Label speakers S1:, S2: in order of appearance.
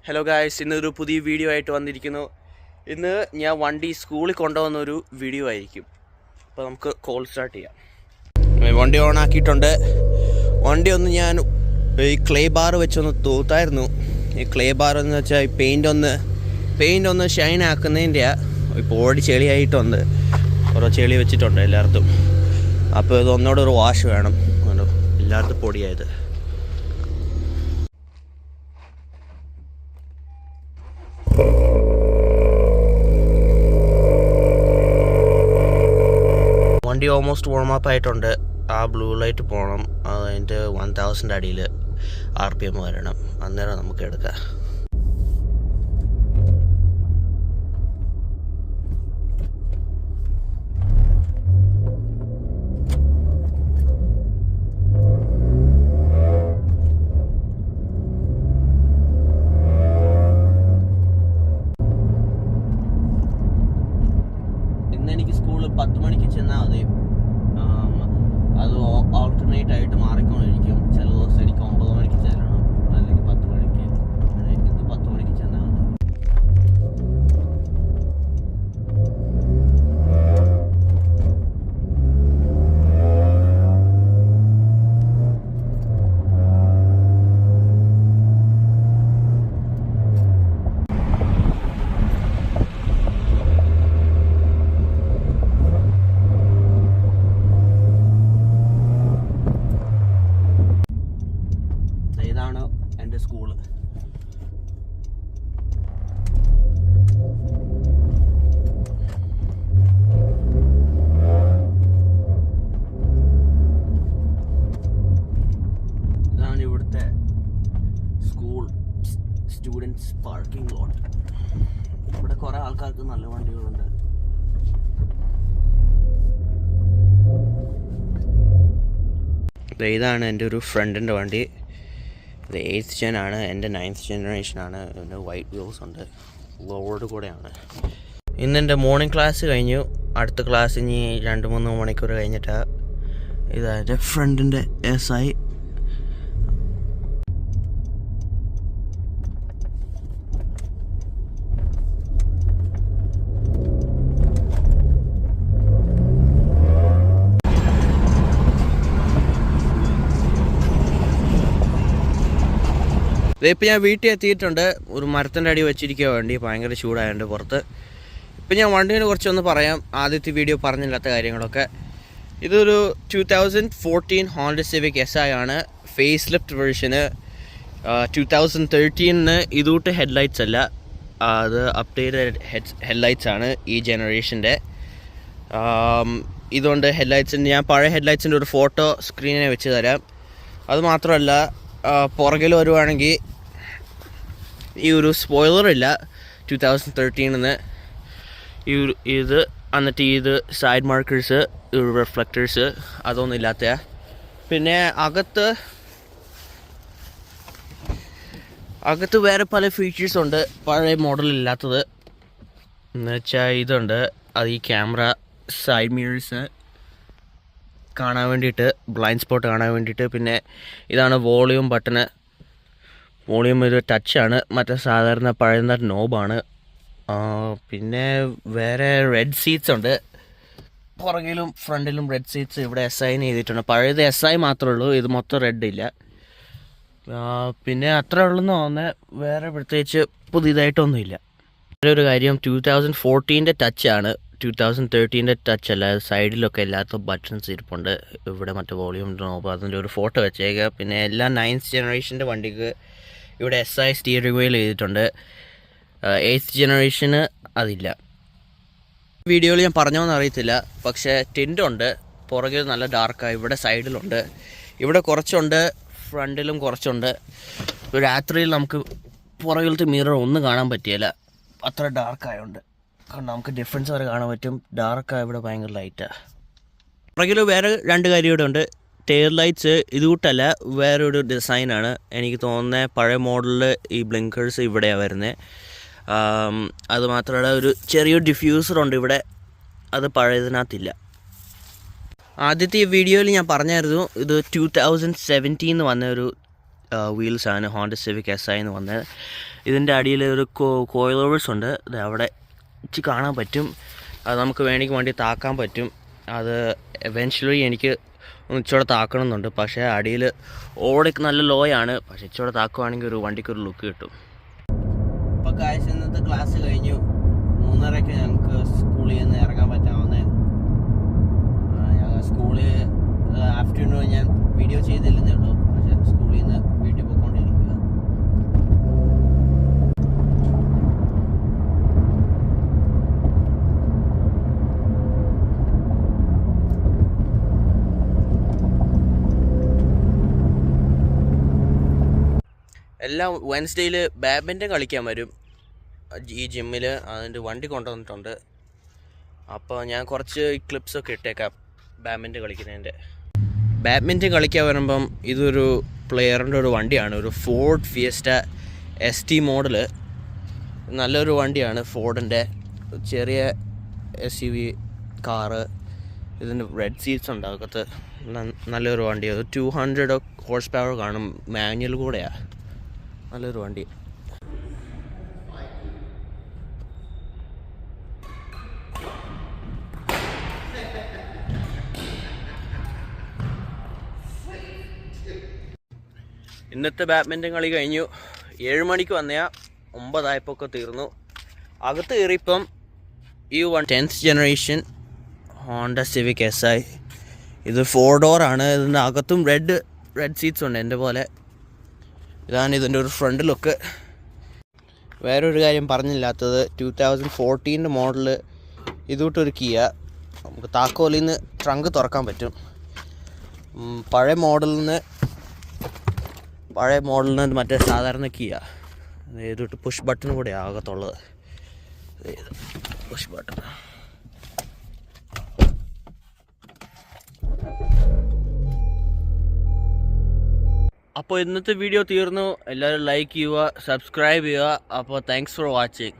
S1: Hello guys, ഇന്നൊരു പുതിയ video ആയിട്ട് വന്നിരിക്കുന്നു. ഇന്ന് ഞാൻ വണ്ടി സ്കൂളിൽ കൊണ്ടുവന്നൊരു വീഡിയോ ആയിരിക്കും. അപ്പോൾ നമുക്ക് കോൾ സ്റ്റാർട്ട് ചെയ്യാം. വണ്ടി ഓൺ ആക്കിയിട്ടുണ്ട്. വണ്ടി ഒന്ന് ഞാൻ ഈ ക്ലേ ബാർ വെച്ചൊന്ന് തൂത്തായിരുന്നു. ഈ ക്ലേ ബാർ എന്ന് വെച്ചാൽ ഈ പെയിൻ്റ് ഒന്ന് ഷൈൻ ആക്കുന്നതിൻ്റെയാണ്. ഇപ്പോൾ ഓടി ചെളിയായിട്ടുണ്ട്, ഓരോ ചെളി വെച്ചിട്ടുണ്ട് എല്ലായിടത്തും. അപ്പോൾ ഇത് ഒന്നോടെ ഒരു വാഷ് വേണം. എല്ലായിടത്തും പൊടിയായത്. വണ്ടി ഓൾമോസ്റ്റ് വാം-അപ്പ് ആയിട്ടുണ്ട്. ആ ബ്ലൂ ലൈറ്റ് പോകണം, അതിൻ്റെ 1000 അടിയിൽ RPM വരണം, അന്നേരം നമുക്ക് എടുക്കാം. ഇന്നെനിക്ക് സ്കൂളിൽ 10 മണിക്ക് ചെന്നാൽ മതി. അത് ഓൾട്ടർനേറ്റ് ആയിട്ട് മാറിക്കൊണ്ടിരിക്കും. ചില ദിവസം എനിക്ക് 9 മണിക്ക് ചെല്ലണം, അല്ലെങ്കിൽ 10 മണിക്ക്. അങ്ങനെ ഇന്ന് 10 മണിക്ക് ചെന്നാൽ മതി. ഇതാണ് എൻ്റെ സ്കൂള്. ഇതാണ് ഇവിടുത്തെ സ്കൂൾ സ്റ്റുഡൻസ് പാർക്കിംഗ് ലോട്ട്. ഇവിടെ കുറേ ആൾക്കാർക്ക് നല്ല വണ്ടികളുണ്ട്. ഇതാണ് എൻ്റെ ഒരു ഫ്രണ്ടിൻ്റെ വണ്ടി. ഇത് 8th gen ആണ്, എൻ്റെ 9th generation ആണ്. പിന്നെ വൈറ്റ് വീൽസ് ഉണ്ട്, ലോഡ് കൂടെയാണ്. ഇന്നെൻ്റെ മോർണിംഗ് ക്ലാസ് കഴിഞ്ഞു. അടുത്ത ക്ലാസ് ഇനി 2-3 മണിക്കൂർ കഴിഞ്ഞിട്ടാണ്. ഇതാ എൻ്റെ ഫ്രണ്ടിൻ്റെ SI. ഇപ്പം ഞാൻ വീട്ടിൽ എത്തിയിട്ടുണ്ട്. ഒരു മരത്തിൻ്റെ അടി വെച്ചിരിക്കുക വണ്ടി, ഭയങ്കര ചൂടായതുകൊണ്ട് പുറത്ത്. ഇപ്പം ഞാൻ വണ്ടീനെ കുറിച്ചൊന്ന് പറയാം, ആദ്യത്തെ വീഡിയോ പറഞ്ഞില്ലാത്ത കാര്യങ്ങളൊക്കെ. ഇതൊരു 2014 Honda Civic SI ആണ്, ഫേസ് ലിഫ്റ്റ് വേർഷന്. 2013 ഇതൂട്ട് ഹെഡ്ലൈറ്റ്സ് അല്ല, അത് അപ്ഡേറ്റഡ് ഹെഡ്ലൈറ്റ്സ് ആണ് ഈ ജനറേഷൻ്റെ. ഇതുകൊണ്ട് ഹെഡ്ലൈറ്റ്സിൻ്റെ ഞാൻ പഴയ ഹെഡ്ലൈറ്റ്സിൻ്റെ ഒരു ഫോട്ടോ സ്ക്രീനിനെ വെച്ച് തരാം. അതുമാത്രമല്ല, പുറകിൽ വരുവാണെങ്കിൽ ഈ ഒരു സ്പോയിലർ ഇല്ല 2013 ഇത്. എന്നിട്ട് ഇത് സൈഡ് മാർക്കേഴ്സ്, റിഫ്ലക്ടേഴ്സ് അതൊന്നും ഇല്ലാത്ത. പിന്നെ അകത്ത് വേറെ പല ഫീച്ചേഴ്സ് ഉണ്ട് പഴയ മോഡലില്ലാത്തത്. എന്നുവെച്ചാൽ ഇതുണ്ട്, അത് ഈ ക്യാമറ, സൈഡ് മിറേഴ്സ് കാണാൻ വേണ്ടിയിട്ട്, ബ്ലൈൻഡ് സ്പോട്ട് കാണാൻ വേണ്ടിയിട്ട്. പിന്നെ ഇതാണ് വോളിയൂം ബട്ടണ്. വോളിയൂം ഒരു ടച്ചാണ്, മറ്റേ സാധാരണ പഴയ നോബാണ്. പിന്നെ വേറെ റെഡ് സീറ്റ്സ് ഉണ്ട്, പുറകിലും ഫ്രണ്ടിലും റെഡ് സീറ്റ്സ് ഇവിടെ SI ചെയ്തിട്ടുണ്ട്. പഴയത് SI മാത്രമേ ഉള്ളൂ, ഇത് മൊത്തം റെഡ് ഇല്ല. പിന്നെ അത്ര ഉള്ളെന്ന് തോന്നുന്നത്, വേറെ പ്രത്യേകിച്ച് പുതിയതായിട്ടൊന്നുമില്ല. ഒരു കാര്യം, 2014 ടച്ചാണ്, 2013 ടച്ച് അല്ല. സൈഡിലൊക്കെ എല്ലാത്ത ബട്ടൺസ് ഇരിപ്പുണ്ട്. ഇവിടെ മറ്റേ വോളിയൂം നോബ്, അതിൻ്റെ ഒരു ഫോട്ടോ വെച്ചേക്കുക. പിന്നെ എല്ലാ 9th generation വണ്ടിക്ക് ഇവിടെ SI സ്റ്റിയറിംഗ് വീൽ ചെയ്തിട്ടുണ്ട്. 8th generation അതില്ല. വീഡിയോയിൽ ഞാൻ പറഞ്ഞോന്ന് അറിയത്തില്ല, പക്ഷേ ടിൻ്റുണ്ട്. പുറകിൽ നല്ല ഡാർക്കായി, ഇവിടെ സൈഡിലുണ്ട്, ഇവിടെ കുറച്ചുണ്ട്, ഫ്രണ്ടിലും കുറച്ചുണ്ട്. രാത്രിയിൽ നമുക്ക് പുറകിലത്തെ മിറർ ഒന്നും കാണാൻ പറ്റിയില്ല, അത്ര ഡാർക്കായതുകൊണ്ട്. കാരണം നമുക്ക് ഡിഫറൻസ് വരെ കാണാൻ പറ്റും. ഡാർക്കായ ഇവിടെ ഭയങ്കര ലൈറ്റാണ്. പുറകിൽ വേറെ 2 കാര്യം ഇവിടെ ഉണ്ട്. ടെയിൽ ലൈറ്റ്സ് ഇതുകൂട്ടല്ല, വേറൊരു ഡിസൈനാണ്. എനിക്ക് തോന്നുന്നത് പഴയ മോഡലിൽ ഈ ബ്ലിങ്കേഴ്സ് ഇവിടെയാണ് വരുന്നത്. അതുമാത്രമല്ല, ഒരു ചെറിയൊരു ഡിഫ്യൂസറുണ്ട് ഇവിടെ, അത് പഴയതിനകത്തില്ല. ആദ്യത്തെ വീഡിയോയിൽ ഞാൻ പറഞ്ഞായിരുന്നു ഇത് 2017 വന്ന ഒരു വീൽസാണ് ഹോണ്ട സിവിക് SI എന്ന് വന്നത്. ഇതിൻ്റെ അടിയിൽ ഒരു കോയിലോവേഴ്സ് ഉണ്ട്, ഇത് അവിടെ കാണാൻ പറ്റും. അത് നമുക്ക് വേണമെങ്കിൽ വണ്ടി താക്കാൻ പറ്റും. അത് എവൻച്വലി എനിക്ക് ഇച്ചിരി താക്കണമെന്നുണ്ട്, പക്ഷേ അടിയിൽ ഓടൊക്കെ നല്ല ലോയാണ്. പക്ഷേ ഇച്ചിരി താക്കുവാണെങ്കിൽ ഒരു വണ്ടിക്കൊരു ലുക്ക് കിട്ടും. ഇപ്പോൾ കാഴ്ച ഇന്നത്തെ ക്ലാസ് കഴിഞ്ഞു. 3:30 ഞങ്ങൾക്ക് സ്കൂളിൽ നിന്ന് ഇറങ്ങാൻ പറ്റാവുന്ന. ഞങ്ങൾ സ്കൂളിൽ ആഫ്റ്റർനൂൺ ഞാൻ വീഡിയോ ചെയ്തില്ലെന്നേ ഉള്ളൂ, പക്ഷേ സ്കൂളിൽ നിന്ന് വീട്ടിൽ പോയിക്കൊണ്ടിരിക്കുക. എല്ലാം വെൻസ്ഡേയിൽ ബാഡ്മിൻ്റൺ കളിക്കാൻ വരും ഈ ജിമ്മിൽ. അതിൻ്റെ വണ്ടി കൊണ്ടുവന്നിട്ടുണ്ട്. അപ്പോൾ ഞാൻ കുറച്ച് ക്ലിപ്സൊക്കെ ഇട്ടേക്കാം ബാഡ്മിൻ്റൺ കളിക്കുന്നതിൻ്റെ. ബാഡ്മിൻ്റൺ കളിക്കാൻ വരുമ്പം ഇതൊരു പ്ലെയറിൻ്റെ ഒരു വണ്ടിയാണ്, ഒരു ഫോർഡ് ഫിയസ്റ്റ ST മോഡൽ. നല്ലൊരു വണ്ടിയാണ്, ഫോർഡിൻ്റെ ചെറിയ SUV കാറ്. ഇതിന് റെഡ് സീറ്റ്സ് ഉണ്ട് അകത്ത്. നല്ലൊരു വണ്ടിയാണ്. 200 ഹോഴ്സ് പവർ കാണും, മാനുവൽ കൂടെയാണ്. നല്ലൊരു വണ്ടി. ഇന്നത്തെ ബാഡ്മിൻ്റൺ കളി കഴിഞ്ഞു. 7 മണിക്ക് വന്നയാ, 9 ആയപ്പോൾ തീർന്നു. അകത്ത് കയറിയപ്പം ഈ 10th generation Honda civic SI. ഇത് 4 ഡോറാണ്. ഇതിൻ്റെ അകത്തും റെഡ് സീറ്റ്സ് ഉണ്ട് എൻ്റെ പോലെ. ഇതാണ് ഇതിൻ്റെ ഒരു ഫ്രണ്ട് ലുക്ക്. വേറൊരു കാര്യം പറഞ്ഞില്ലാത്തത്, 2014 മോഡൽ ഇതുകൊട്ടൊരു കിയ. നമുക്ക് താക്കോലിൽ നിന്ന് ട്രങ്ക് തുറക്കാൻ പറ്റും. പഴയ മോഡലിൽ നിന്ന് മറ്റേ സാധാരണ കിയ. ഇതൊട്ട് പുഷ് ബട്ടൺ കൂടെ ആകത്തുള്ളത്. Push button. അപ്പോൾ ഇന്നത്തെ വീഡിയോ തീർന്നു. എല്ലാവരും ലൈക്ക് ചെയ്യുക, സബ്സ്ക്രൈബ് ചെയ്യുക. അപ്പോൾ താങ്ക്സ് ഫോർ വാച്ചിങ്.